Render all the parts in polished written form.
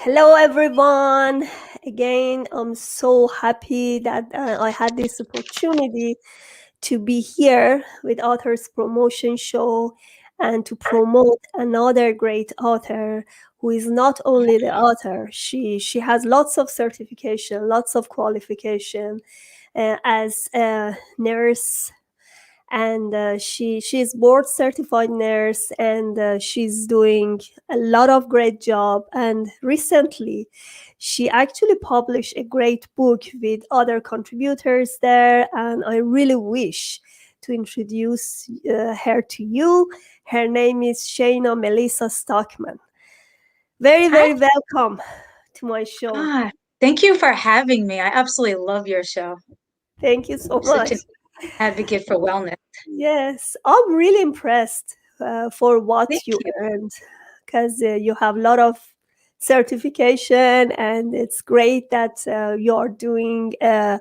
Hello, everyone. Again, I'm so happy that I had this opportunity to be here with Authors Promotion Show and to promote another great author who is not only the author, she has lots of certification, lots of qualification as a nurse, and she's board certified nurse, and she's doing a lot of great job. And recently she actually published a great book with other contributors there, and I really wish to introduce her to you. Her name is Shayna Melissa Stockman. Very, Hi. very welcome to my show. Thank you for having me. I absolutely love your show. Thank you so You're such much. an advocate for wellness. Yes, I'm really impressed for Thank what you you. earned, because you have a lot of certification, and it's great that you're doing a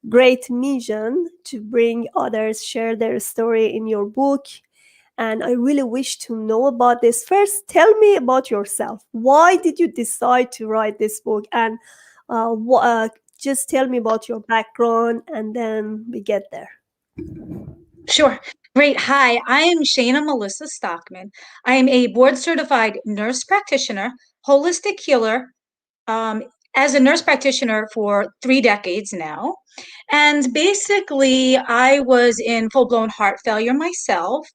great mission to bring others share their story in your book. And I really wish to know about this. First, tell me about yourself. Why did you decide to write this book? And just tell me about your background, and then we get there. Sure. Great. Hi, I am Shayna Melissa Stockman. I am a board certified nurse practitioner, holistic healer, um, as a nurse practitioner for 3 decades now. And basically, I was in full blown heart failure myself.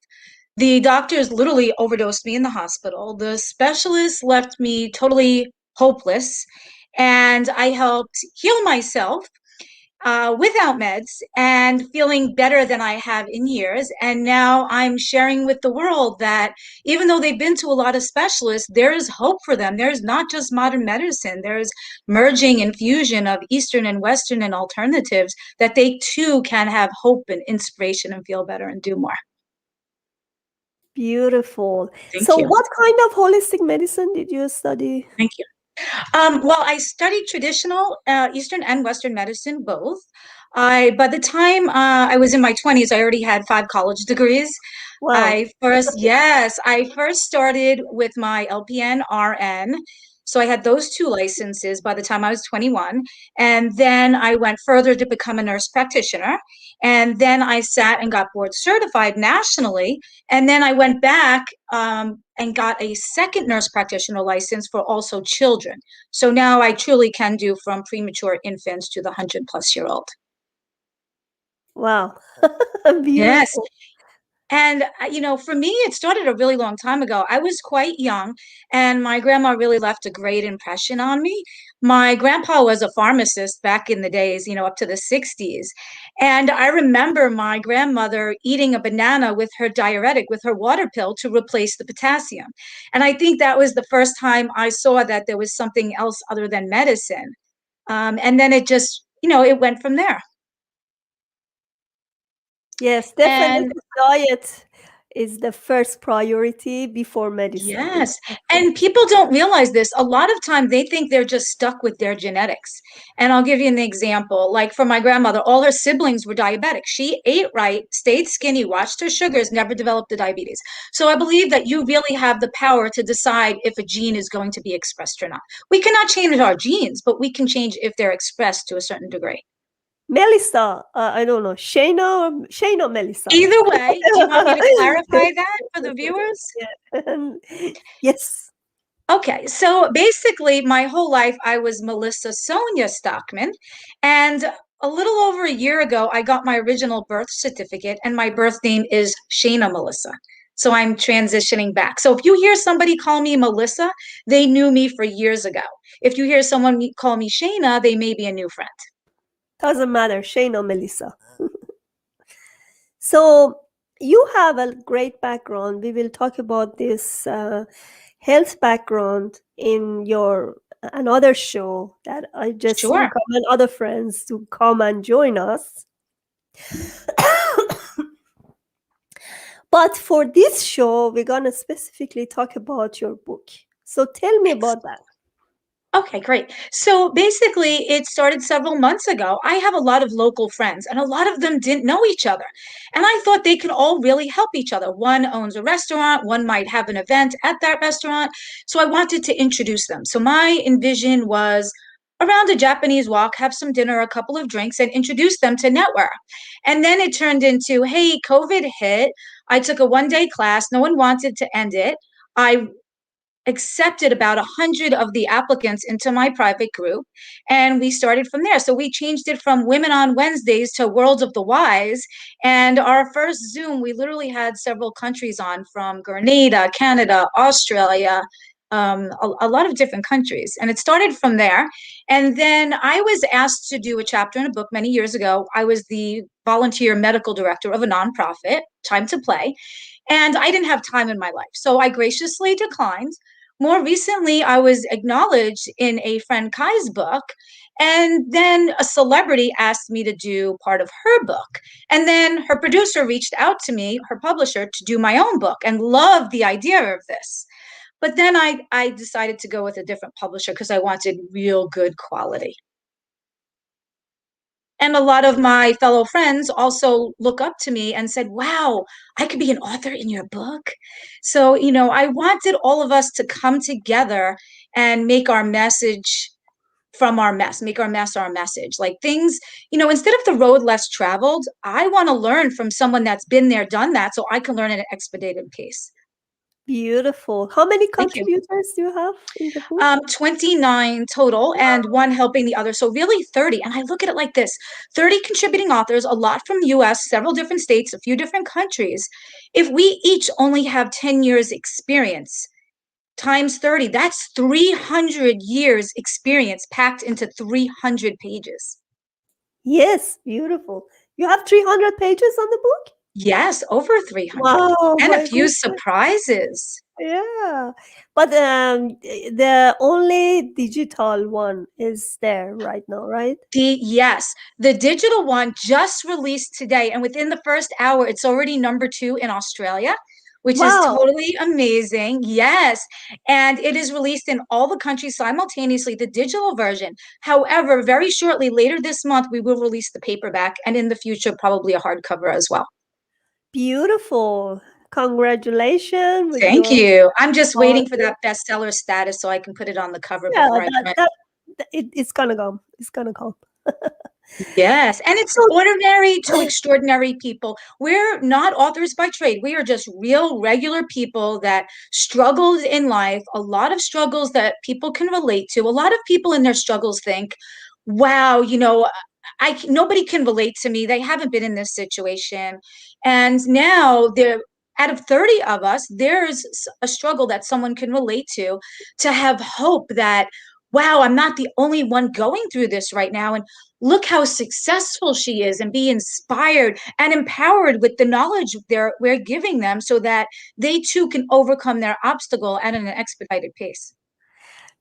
The doctors literally overdosed me in the hospital. The specialist left me totally hopeless, and I helped heal myself without meds and feeling better than I have in years. And now I'm sharing with the world that even though they've been to a lot of specialists, there is hope for them. There's not just modern medicine, there's merging and fusion of Eastern and Western and alternatives that they too can have hope and inspiration and feel better and do more. Beautiful. Thank So, you. what kind of holistic medicine did you study? Thank you. Well, I studied traditional Eastern and Western medicine, both. By the time I was in my 20s, I already had 5 college degrees. Wow. I first started with my LPN RN. So I had those 2 licenses by the time I was 21. And then I went further to become a nurse practitioner. And then I sat and got board certified nationally. And then I went back and got a second nurse practitioner license for also children. So now I truly can do from premature infants to the 100+ year old. Wow. Yes. Beautiful. And, for me, it started a really long time ago. I was quite young, and my grandma really left a great impression on me. My grandpa was a pharmacist back in the days, up to the 60s. And I remember my grandmother eating a banana with her diuretic, with her water pill to replace the potassium. And I think that was the first time I saw that there was something else other than medicine. And then it just, it went from there. Yes, definitely. And Diet is the first priority before medicine. yes. And people don't realize this. A lot of time they think they're just stuck with their genetics. And I'll give you an example. Like for my grandmother, all her siblings were diabetic. She ate right, stayed skinny, watched her sugars, never developed the diabetes. So I believe that you really have the power to decide if a gene is going to be expressed or not. We cannot change our genes, but we can change if they're expressed to a certain degree. Melissa, I don't know, Shayna, Melissa. Either way, do you want me to clarify that for the viewers? Yeah. Yes. Okay, so basically, my whole life I was Melissa Sonia Stockman, and a little over a year ago, I got my original birth certificate, and my birth name is Shayna Melissa. So I'm transitioning back. So if you hear somebody call me Melissa, they knew me for years ago. If you hear someone call me Shayna, they may be a new friend. Doesn't matter, Shayna, Melissa. So you have a great background. We will talk about this health background in your another show that I just Sure. recommend other friends to come and join us. But for this show, we're gonna specifically talk about your book. So tell me about that. Okay, great. So basically, it started several months ago. I have a lot of local friends, and a lot of them didn't know each other. And I thought they could all really help each other. One owns a restaurant, one might have an event at that restaurant. So I wanted to introduce them. So my envision was around a Japanese walk, have some dinner, a couple of drinks, and introduce them to network. And then it turned into, hey, COVID hit. I took a 1 day class. No one wanted to end it. I accepted about 100 of the applicants into my private group, and we started from there. So we changed it from Women on Wednesdays to World of the Wise. And our first Zoom, we literally had several countries on, from Grenada, Canada, Australia, a lot of different countries. And it started from there. And then I was asked to do a chapter in a book many years ago. I was the volunteer medical director of a nonprofit, Time to Play, and I didn't have time in my life. So I graciously declined. More recently, I was acknowledged in a friend Kai's book, and then a celebrity asked me to do part of her book. And then her producer reached out to me, her publisher, to do my own book, and loved the idea of this. But then I decided to go with a different publisher because I wanted real good quality. And a lot of my fellow friends also look up to me and said, wow, I could be an author in your book. So, I wanted all of us to come together and make our message from our mess, make our mess our message. Like things, instead of the road less traveled, I want to learn from someone that's been there, done that, so I can learn at an expedited pace. Beautiful. How many Thank you. contributors do you have in the book? 29 total and one helping the other. So really 30. And I look at it like this: 30 contributing authors, a lot from the US, several different states, a few different countries. If we each only have 10 years experience times 30, that's 300 years experience packed into 300 pages. Yes, beautiful. You have 300 pages on the book? Yes, over 300. Wow, And a my few goodness. surprises. Yeah. But the only digital one is there right now, right? Yes, the digital one just released today, and within the first hour, it's already #2 in Australia, which is Wow. totally amazing. Yes, and it is released in all the countries simultaneously, the digital version. However, very shortly later this month, we will release the paperback, and in the future, probably a hardcover as well. Beautiful. Congratulations with Thank your you. I'm just waiting for author. that bestseller status so I can put it on the cover Yeah, before I print. it's gonna come. It's gonna come. Yes, and it's So ordinary to extraordinary people. We're not authors by trade. We are just real, regular people that struggled in life, a lot of struggles that people can relate to. A lot of people in their struggles think, wow, nobody can relate to me. They haven't been in this situation. And now they're out of 30 of us, there's a struggle that someone can relate to have hope that, wow, I'm not the only one going through this right now. And look how successful she is, and be inspired and empowered with the knowledge we're giving them so that they too can overcome their obstacle at an expedited pace.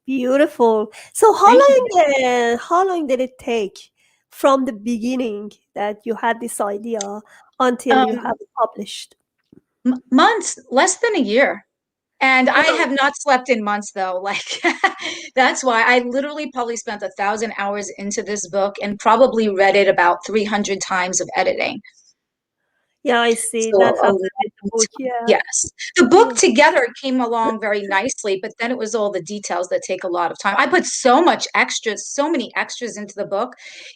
beautiful. So Thank you. how long did it take from the beginning that you had this idea until you Um, have it published? Months, less than a year. And I Wow. have not slept in months though. Like that's why I literally probably spent 1,000 hours into this book and probably read it about 300 times of editing. Yeah, I see. So That a happened long with the book. Yeah. yes. The book Yeah. together came along very nicely, but then it was all the details that take a lot of time. I put so much extras, so many extras into the book.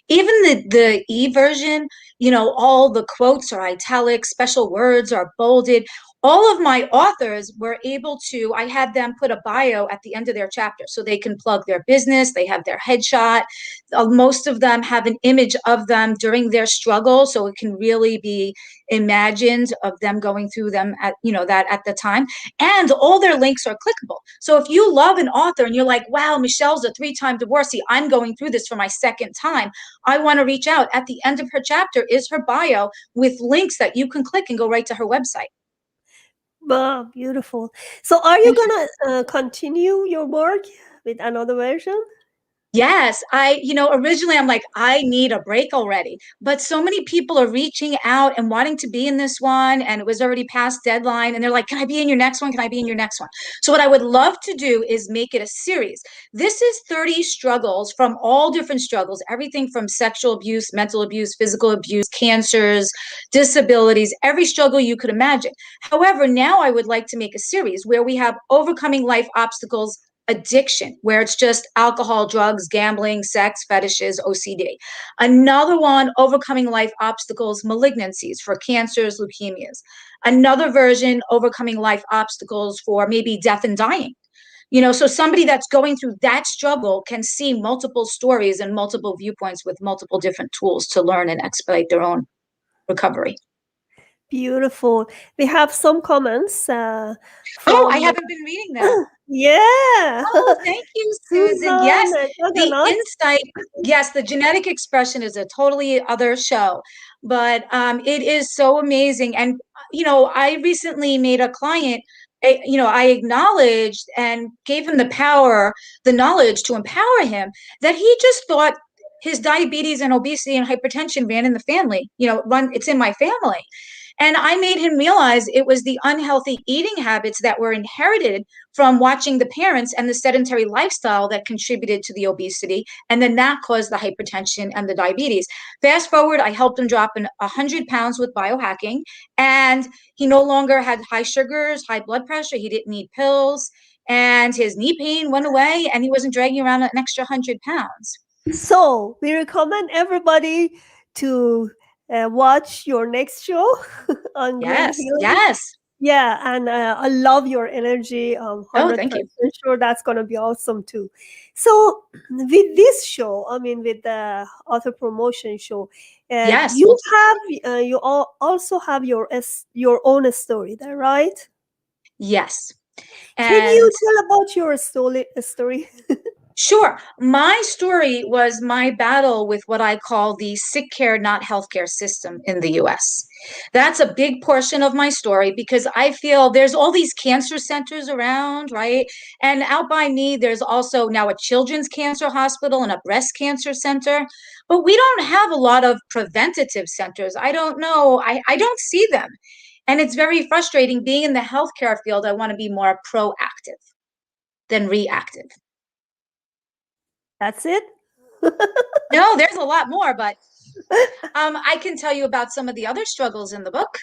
Even the e-version, all the quotes are italic, special words are bolded. All of my authors were able to, I had them put a bio at the end of their chapter so they can plug their business, they have their headshot. Most of them have an image of them during their struggle, so it can really be imagined of them going through them at that at the time. And all their links are clickable, so if you love an author and you're like, wow, Michelle's a 3-time divorcee, I'm going through this for my second time, I want to reach out, at the end of her chapter is her bio with links that you can click and go right to her website. Wow, beautiful. So are you Thank you. gonna continue your work with another version? Yes, originally I'm like, I need a break already. But so many people are reaching out and wanting to be in this one, and it was already past deadline. And they're like, can I be in your next one? Can I be in your next one? So, what I would love to do is make it a series. This is 30 struggles from all different struggles, everything from sexual abuse, mental abuse, physical abuse, cancers, disabilities, every struggle you could imagine. However, now I would like to make a series where we have overcoming life obstacles, addiction, where it's just alcohol, drugs, gambling, sex, fetishes, OCD. Another one, overcoming life obstacles, malignancies for cancers, leukemias. Another version, overcoming life obstacles for maybe death and dying. So somebody that's going through that struggle can see multiple stories and multiple viewpoints with multiple different tools to learn and expedite their own recovery. Beautiful. We have some comments Oh, I from haven't been reading them. yeah, Oh, thank you, Susan. Susan Yes, and the Juggernaut. insight, yes, the genetic expression is a totally other show, but it is so amazing. And, I recently made a client, I acknowledged and gave him the knowledge to empower him that he just thought his diabetes and obesity and hypertension ran in the family, it's in my family. And I made him realize it was the unhealthy eating habits that were inherited from watching the parents and the sedentary lifestyle that contributed to the obesity. And then that caused the hypertension and the diabetes. Fast forward, I helped him drop 100 pounds with biohacking. And he no longer had high sugars, high blood pressure. He didn't need pills. And his knee pain went away. And he wasn't dragging around an extra 100 pounds. So we recommend everybody to watch your next show on Green Yes, Healing. yes. Yeah, and I love your energy. Oh, thank you. 100% sure that's gonna be awesome too. So with this show, I mean, with the author promotion show, Yes. you have also have your own story, there, right? Yes. Can And you tell about your story? sure. My story was my battle with what I call the sick care, not healthcare system in the US. That's a big portion of my story because I feel there's all these cancer centers around, right? And out by me, there's also now a children's cancer hospital and a breast cancer center. But we don't have a lot of preventative centers. I don't know. I don't see them. And it's very frustrating being in the healthcare field. I want to be more proactive than reactive. That's it. No, there's a lot more, but I can tell you about some of the other struggles in the book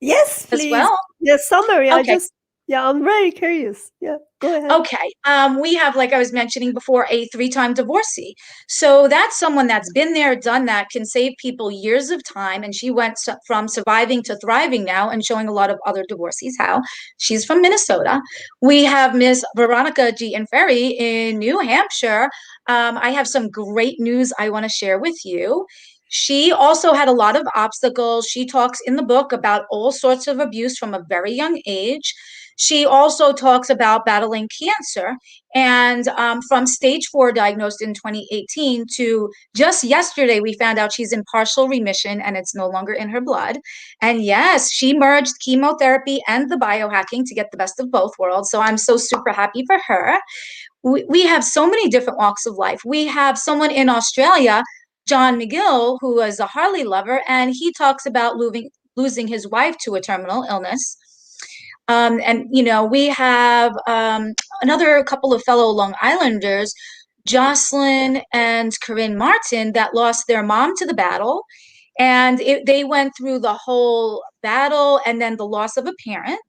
Yes, as please. well. Yeah, summary. Okay. Yeah, I'm very curious. Yeah, go ahead. Okay. We have, like I was mentioning before, a three-time divorcee. So that's someone that's been there, done that, can save people years of time. And she went from surviving to thriving now and showing a lot of other divorcees how. She's from Minnesota. We have Miss Veronica G. and Ferry in New Hampshire. I have some great news I want to share with you. She also had a lot of obstacles. She talks in the book about all sorts of abuse from a very young age. She also talks about battling cancer and from stage 4 diagnosed in 2018 to just yesterday, we found out she's in partial remission and it's no longer in her blood. And yes, she merged chemotherapy and the biohacking to get the best of both worlds. So I'm so super happy for her. We have so many different walks of life. We have someone in Australia, John McGill, who is a Harley lover, and he talks about losing his wife to a terminal illness. And we have another couple of fellow Long Islanders, Jocelyn and Corinne Martin, that lost their mom to the battle. And they went through the whole battle and then the loss of a parent.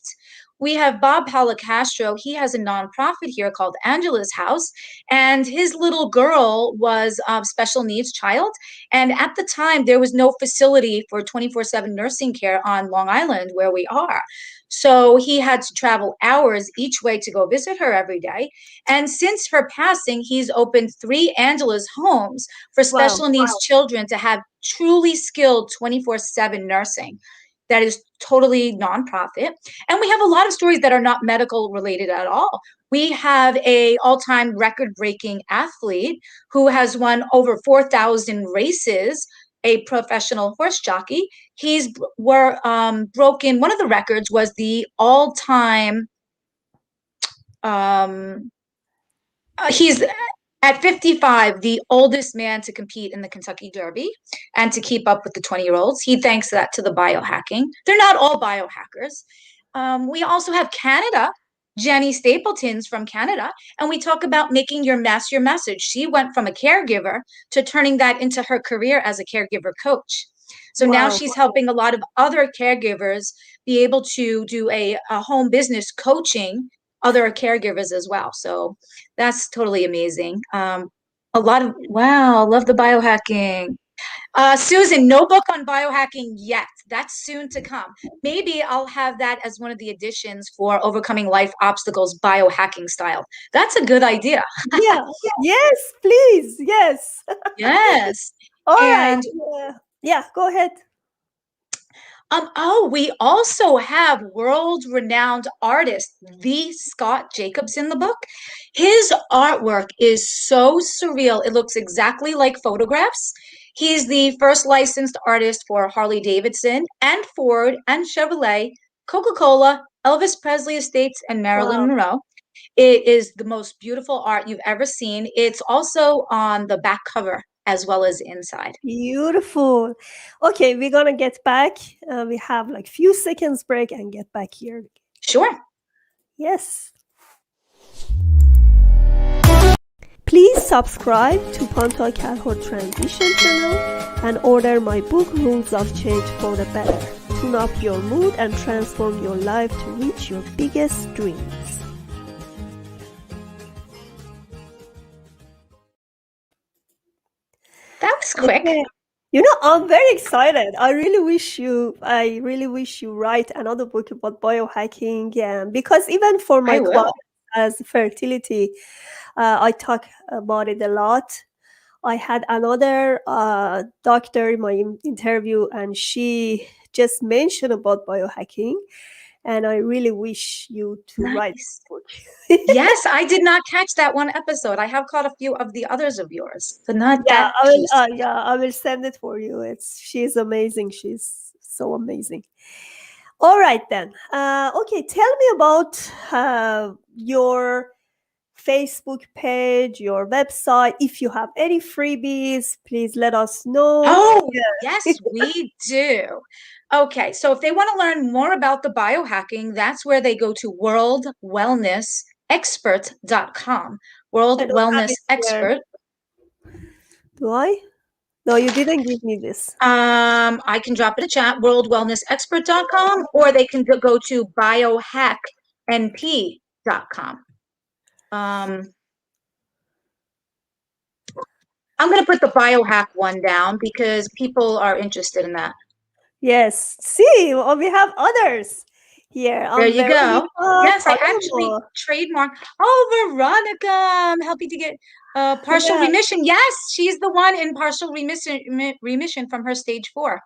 We have Bob Palacastro. He has a nonprofit here called Angela's House, and his little girl was a special needs child. And at the time, there was no facility for 24/7 nursing care on Long Island where we are. So he had to travel hours each way to go visit her every day. And since her passing, he's opened 3 Angela's homes for Wow. special needs children to have truly skilled 24/7 nursing that is totally nonprofit. And we have a lot of stories that are not medical related at all. We have a all-time record-breaking athlete who has won over 4,000 races, a professional horse jockey. He's broken, one of the records was the all-time he's at 55, the oldest man to compete in the Kentucky Derby and to keep up with the 20-year-olds. He thanks that to the biohacking. They're not all biohackers. We also have Canada. Jenny Stapleton's from Canada, and we talk about making your mess your message. She went from a caregiver to turning that into her career as a caregiver coach. So now Wow. she's helping a lot of other caregivers be able to do a home business coaching other caregivers as well. So that's totally amazing. A lot of, wow, love the biohacking. Susan, no book on biohacking yet. That's soon to come. Maybe I'll have that as one of the additions for overcoming life obstacles, biohacking style. That's a good idea. Yeah. Yes, please. Yes. Yes. All right. And Yeah, go ahead. oh, we also have world-renowned artist the Scott Jacobs in the book. His artwork is so surreal. It looks exactly like photographs. He's the first licensed artist for Harley Davidson and Ford and Chevrolet, Coca-Cola, Elvis Presley Estates, and Marilyn Wow. Monroe. It is the most beautiful art you've ever seen. It's also on the back cover as well as inside. Beautiful. Okay, we're gonna get back. We have like few seconds break and get back here. Sure. Yes. Please subscribe to Pantea Kalhor Transition channel and order my book Rules of Change for the Better. Tune up your mood and transform your life to reach your biggest dreams. That was quick. Okay. You know, I'm very excited. I really wish you write another book about biohacking, because even for my I will. clients as fertility, I talk about it a lot. I had another doctor in my interview, and she just mentioned about biohacking, and I really wish you to write Nice. a book. Yes, I did not catch that one episode. I have caught a few of the others of yours, but not Yeah, that piece. I will send it for you. She's amazing. She's so amazing. All right then. Okay, tell me about your Facebook page, your website. If you have any freebies, please let us know. Oh, Yeah. yes, we do. Okay, so if they want to learn more about the biohacking, that's where they go to worldwellnessexpert.com. World I don't have Wellness it here. Expert. Do I? No, you didn't give me this. I can drop it in chat, worldwellnessexpert.com, or they can go to biohacknp.com. I'm going to put the biohack one down because people are interested in that. Yes. See, we have others here. There I'm you go. Yes, I actually Paloma. trademarked. Oh, Veronica, I'm helping to get partial Yeah, remission. Yes, she's the one in partial remission from her stage 4.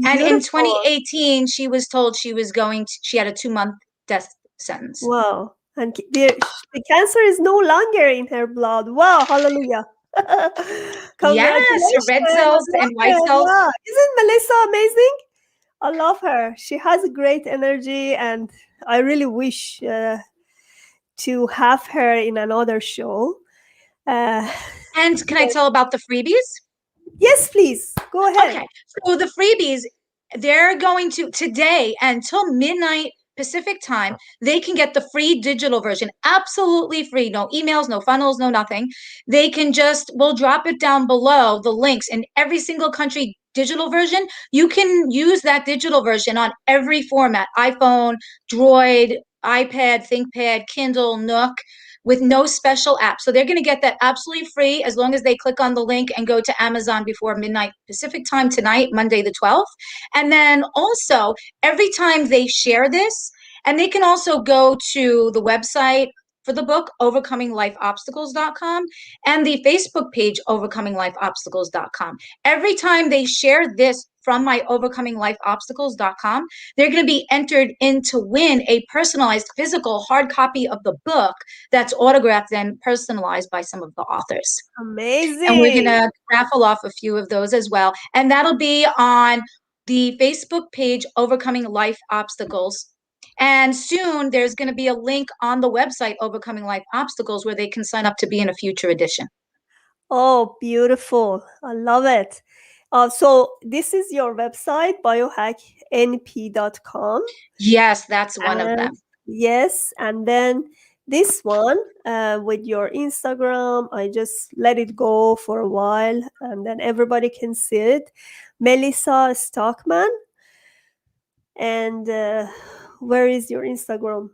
And in beautiful. 2018, she was told she had a 2-month death sentence. Wow. And the cancer is no longer in her blood. Wow, hallelujah. Yes, her Congratulations. red I cells love and white her. cells. Yeah. Isn't Melissa amazing? I love her. She has a great energy, and I really wish to have her in another show. Uh, And can I tell about the freebies? yes, please. Go ahead. Okay, so the freebies, they're going to today until midnight Pacific time, they can get the free digital version, absolutely free, no emails, no funnels, no nothing. They can we'll drop it down below the links in every single country digital version. You can use that digital version on every format, iPhone, Droid, iPad, ThinkPad, Kindle, Nook, with no special app. So they're going to get that absolutely free as long as they click on the link and go to Amazon before midnight Pacific time tonight, Monday the 12th. And then also, every time they share this, and they can also go to the website for the book, overcominglifeobstacles.com, and the Facebook page, overcominglifeobstacles.com. Every time they share this from my overcominglifeobstacles.com, they're going to be entered in to win a personalized physical hard copy of the book that's autographed and personalized by some of the authors. And we're going Amazing. to raffle off a few of those as well. And that'll be on the Facebook page, Overcoming Life Obstacles. And soon there's going to be a link on the website, Overcoming Life Obstacles, where they can sign up to be in a future edition. Oh, beautiful. I love it. So this is your website, biohacknp.com. Yes, that's one of And them. yes, and then this one with your Instagram, I just let it go for a while and then everybody can see it. Melissa Stockman. And where is your Instagram?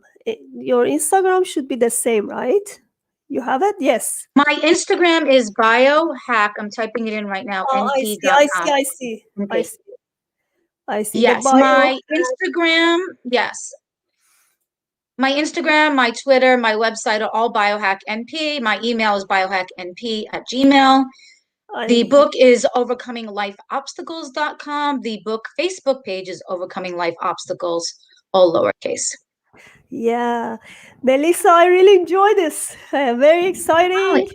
Your Instagram should be the same, right? You have it? Yes. My Instagram is biohack. I'm typing it in right now, Oh, I see. I see. np.com. I see. I Okay. see. I see. The Yes, bio. my Instagram, yes. My Instagram, my Twitter, my website are all BioHackNP. My email is biohacknp@gmail. The I book is overcominglifeobstacles.com. The book Facebook page is Overcoming Life Obstacles, all lowercase. Yeah, Melissa, I really enjoy this. Very Oh, exciting.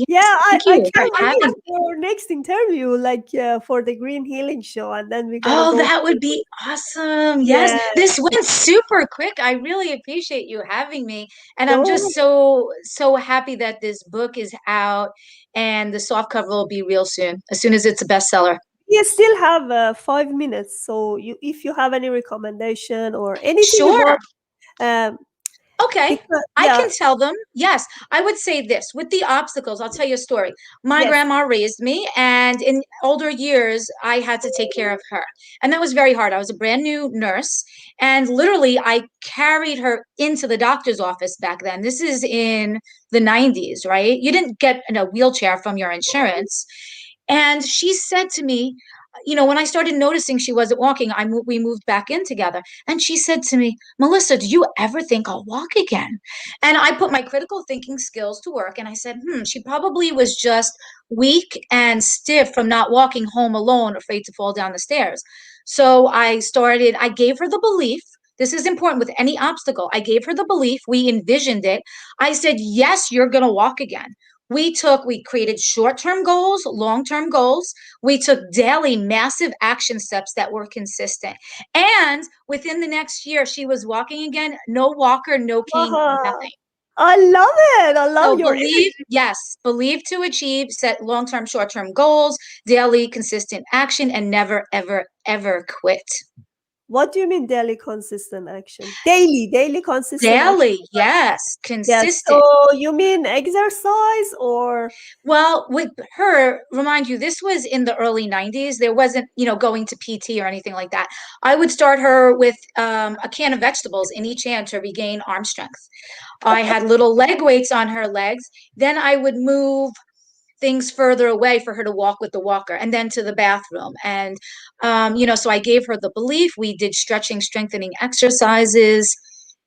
Yeah, yes, thank I you for can't wait having me. for next interview, like for the Green Healing Show, and then we're gonna Oh, go. that would be awesome. Yes, Yeah, this went super quick. I really appreciate you having me. And I'm no, just so happy that this book is out and the soft cover will be real soon, as soon as it's a bestseller. you still have 5 minutes. So if you have any recommendation or anything about Sure. um, Okay, because I yeah, can tell them. Yes, I would say this with the obstacles. I'll tell you a story. My yes, grandma raised me, and in older years, I had to take care of her. And that was very hard. I was a brand new nurse, and literally, I carried her into the doctor's office back then. This is in the 90s, right? You didn't get in a wheelchair from your insurance. And she said to me, when I started noticing she wasn't walking, we moved back in together. And she said to me, Melissa, do you ever think I'll walk again? And I put my critical thinking skills to work and I said, she probably was just weak and stiff from not walking home alone, afraid to fall down the stairs. So I gave her the belief. This is important with any obstacle. I gave her the belief. We envisioned it. I said, yes, you're going to walk again. We created short term goals, long term goals. We took daily massive action steps that were consistent. And within the next year, she was walking again, no walker, no cane, wow, nothing. I love it. I love So your believe, energy. yes, believe to achieve, set long term, short term goals, daily consistent action, and never, ever, ever quit. What do you mean daily consistent action? Daily consistent action. Daily, yes, Yes. consistent. So you mean exercise or Well, with her, remind you, this was in the early 90s. There wasn't, going to PT or anything like that. I would start her with a can of vegetables in each hand to regain arm strength. I had little leg weights on her legs. Then I would move things further away for her to walk with the walker and then to the bathroom. And, so I gave her the belief. We did stretching, strengthening exercises.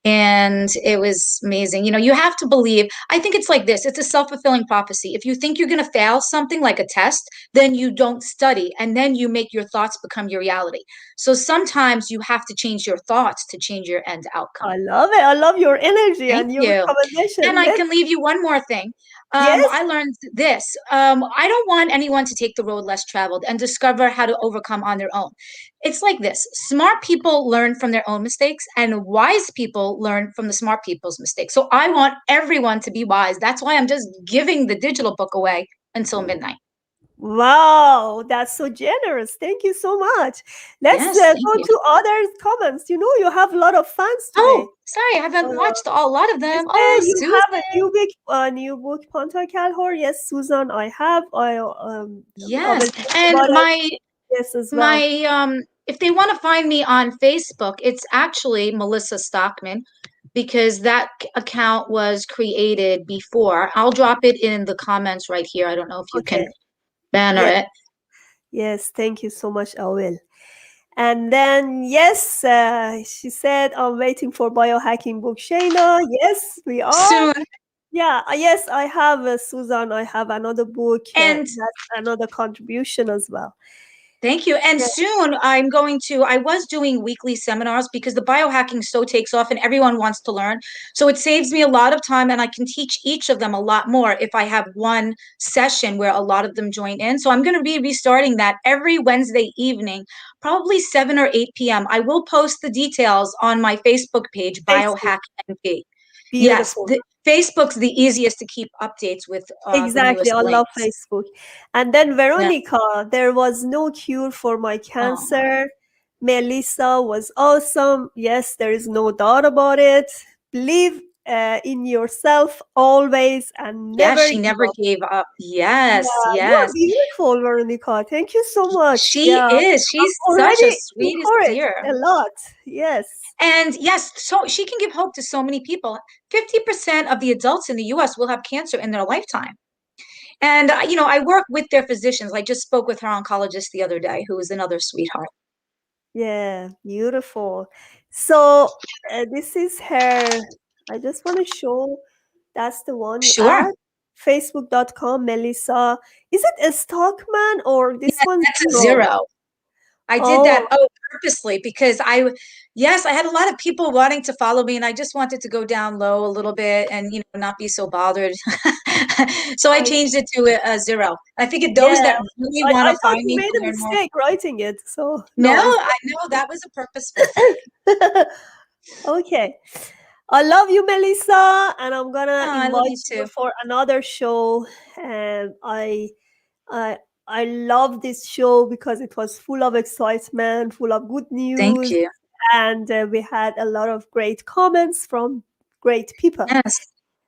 And it was amazing. You have to believe. I think it's like this. It's a self-fulfilling prophecy. If you think you're going to fail something like a test, then you don't study and then you make your thoughts become your reality. So sometimes you have to change your thoughts to change your end outcome. I love it. I love your energy Thank and your you. And recommendation. I Let's can leave you one more thing. yes. I learned this. I don't want anyone to take the road less traveled and discover how to overcome on their own. It's like this: smart people learn from their own mistakes, and wise people learn from the smart people's mistakes. So I want everyone to be wise. That's why I'm just giving the digital book away until midnight. Wow, that's so generous. Thank you so much. Let's Yes, thank go you. to other comments. You have a lot of fans Oh, today. sorry, I Uh, haven't watched a lot of you them. said Oh, you have a Susan. new book, Pantea Kalhor. Yes, Susan, I have. I Yes, commented and about it. Yes, as well. if they want to find me on Facebook, it's actually Melissa Stockman because that account was created before. I'll drop it in the comments right here. I don't know if you can Okay. banner Yes, it. yes. Thank you so much. I will. And then, yes, she said, I'm waiting for biohacking book. Shayna, yes, we are. Soon. Yeah, yes, I have, Susan. I have another book. And That's another contribution as well. thank you. And Yeah, soon I was doing weekly seminars because the biohacking so takes off and everyone wants to learn. So it saves me a lot of time and I can teach each of them a lot more if I have one session where a lot of them join in. So I'm going to be restarting that every Wednesday evening, probably 7 or 8 p.m. I will post the details on my Facebook page, Facebook. BioHackNP. Yes, Beautiful. Facebook's the easiest to keep updates with the Exactly. newest I love links. Facebook. And then Yeah. Veronica, there was no cure for my Oh, cancer. Melissa was awesome. Yes, there is no doubt about it. Believe in yourself always and yes, never she give never up. gave up. Yes, Yeah, you are yes. beautiful, Veronica. Thank you so much. She Yeah, is. I'm She's such a already sweetest encouraged dear. a lot. Yes. And yes, so she can give hope to so many people. 50% of the adults in the US will have cancer in their lifetime. And, I work with their physicians. I just spoke with her oncologist the other day, who is another sweetheart. Yeah, beautiful. So this is her. I just want to show that's the one you Sure. add. Facebook.com, Melissa. Is it a Stockman or this Yeah, one's that's a zero? zero. I did that Oh, purposely because yes, I had a lot of people wanting to follow me and I just wanted to go down low a little bit and, not be so bothered. So I I changed it to a zero. I figured those yeah. that really want I to thought find you me made to a learn more. mistake writing it. So No, no, it's I know that was a purposeful thing. okay. I love you, Melissa, and I'm gonna Oh, I love invite you you too. for another show. And I I love this show because it was full of excitement, full of good Thank news, you. and we had a lot of great comments from great people. Yes.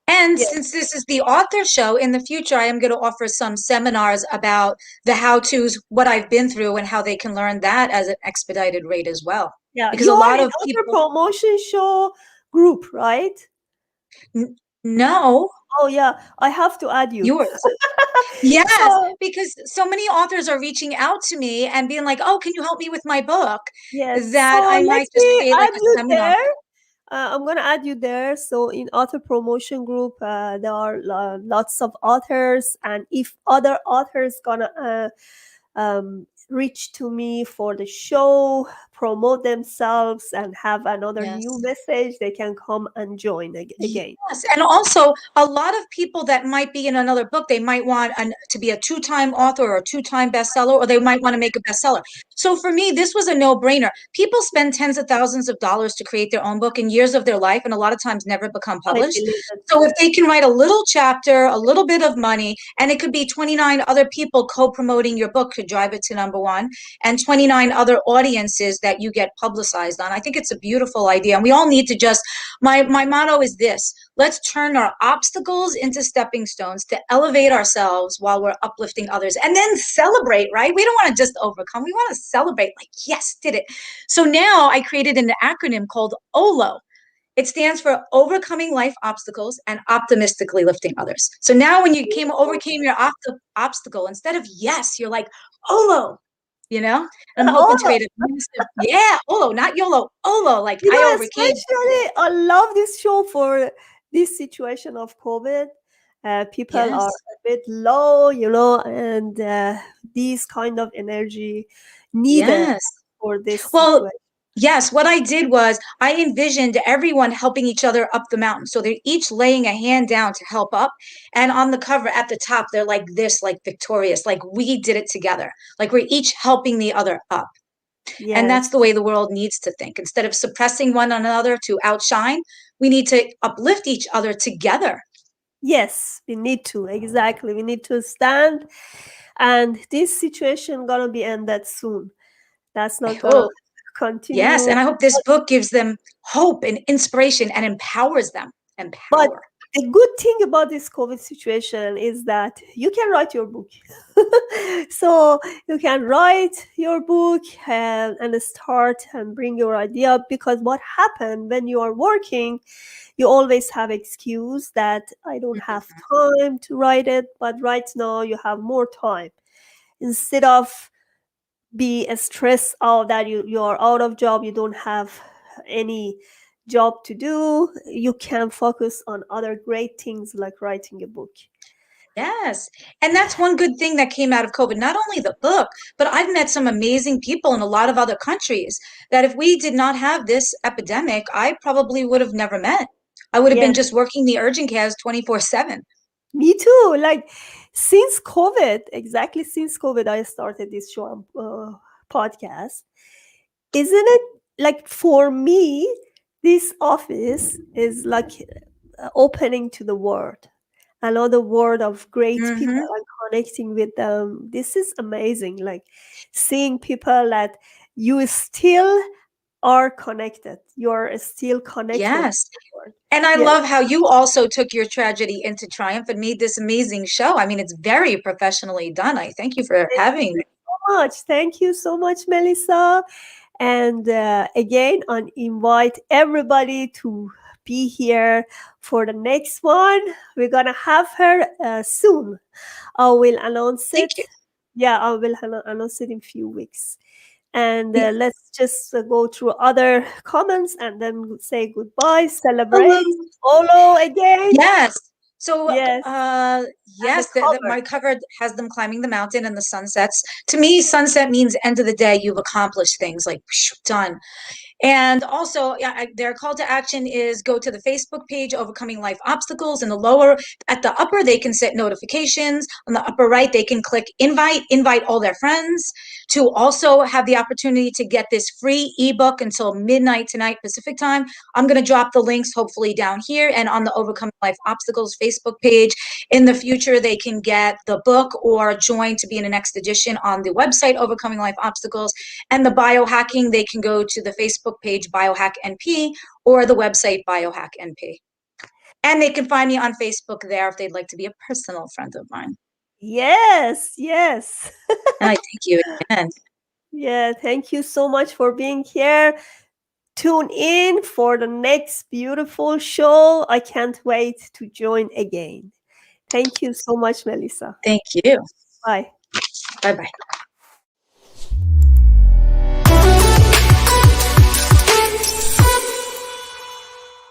And Yeah, since this is the author show, in the future, I am going to offer some seminars about the how-tos, what I've been through, and how they can learn that as an expedited rate as well. yeah. Because You a are lot in of other people, promotion show group, right? no, Oh yeah, I have to add you. yours. Yes, So because so many authors are reaching out to me and being like, "Oh, can you help me with my book?" yes, so That I let might just me create like add a you seminar. there. I'm gonna add you there. So in author promotion group, there are lots of authors, and if other authors gonna reach to me for the show, promote themselves, and have another new Yes. message, they can come and join again. Yes, and also a lot of people that might be in another book, they might want to be a two-time author or a two-time bestseller, or they might want to make a bestseller. So for me, this was a no-brainer. People spend tens of thousands of dollars to create their own book in years of their life, and a lot of times never become I published. believe it. So if they can write a little chapter, a little bit of money, and it could be 29 other people co-promoting your book could drive it to number one, and 29 other audiences that you get publicized on. I think it's a beautiful idea, and we all need to just my motto is this: let's turn our obstacles into stepping stones to elevate ourselves while we're uplifting others and then celebrate, right? We don't want to just overcome. We want to celebrate, like, yes, did it. So now I created an acronym called OLO. It stands for overcoming life obstacles and optimistically lifting others. So now when you overcame your obstacle, instead of yes, you're like OLO, and I'm hoping to Oh, create a massive, yeah, OLO, not YOLO, OLO, like I overcame. especially I love this show for this situation of COVID. People are Yes. a bit low, and these kind of energy needed Yes. for this Well, situation. yes, what I did was I envisioned everyone helping each other up the mountain. So they're each laying a hand down to help up. And on the cover at the top, they're like this, like victorious, like we did it together. Like we're each helping the other up. And that's Yes, the way the world needs to think. Instead of suppressing one another to outshine, we need to uplift each other together. yes, we need to exactly. We need to stand, and this situation gonna be ended soon. That's I not gonna hope. Yes. continue. And I hope this book gives them hope and inspiration and empowers them. But Empower. the good thing about this COVID situation is that you can write your book. So you can write your book and start and bring your idea, because what happened when you are working, you always have excuse that I don't have time to write it, but right now you have more time. Instead of be stressed out that you are out of job, you don't have any job to do, you can focus on other great things like writing a book. Yes. And that's one good thing that came out of COVID. Not only the book, but I've met some amazing people in a lot of other countries that if we did not have this epidemic, I probably would have never met. I would have been Yes, just working the urgent cares 24/7. me too. Like since COVID, exactly since COVID, I started this show podcast. Isn't it like for me, this office is like opening to the world, another world of great people, Hmm. and connecting with them. This is amazing. Like seeing people that you still are connected. You're still connected to Yes. the world. And I Yes. love how you also took your tragedy into triumph and made this amazing show. I mean, it's very professionally done. I thank you for Thank having you me. so much. Thank you so much, Melissa. And again, I invite everybody to be here for the next one. We're gonna have her soon. I will announce Thank it. you. Yeah, I will announce it in few weeks. And Yeah. let's just go through other comments and then say goodbye, Hello. celebrate, follow again. Yes. So, Yes, and the yes, cover. my cover has them climbing the mountain and the sunsets. To me, sunset means end of the day. You've accomplished things like done. And also, yeah, their call to action is go to the Facebook page, Overcoming Life Obstacles. In the lower, at the upper, they can set notifications. On the upper right, they can click invite all their friends to also have the opportunity to get this free ebook until midnight tonight, Pacific time. I'm going to drop the links hopefully down here and on the Overcoming Life Obstacles Facebook page. In the future, they can get the book or join to be in the next edition on the website, Overcoming Life Obstacles. And the biohacking, they can go to the Facebook page BioHackNP or the website BioHackNP. And they can find me on Facebook there if they'd like to be a personal friend of mine. Yes, yes. And I thank you again. Yeah, thank you so much for being here. Tune in for the next beautiful show. I can't wait to join again. Thank you so much, Melissa. Thank you. Bye. Bye bye.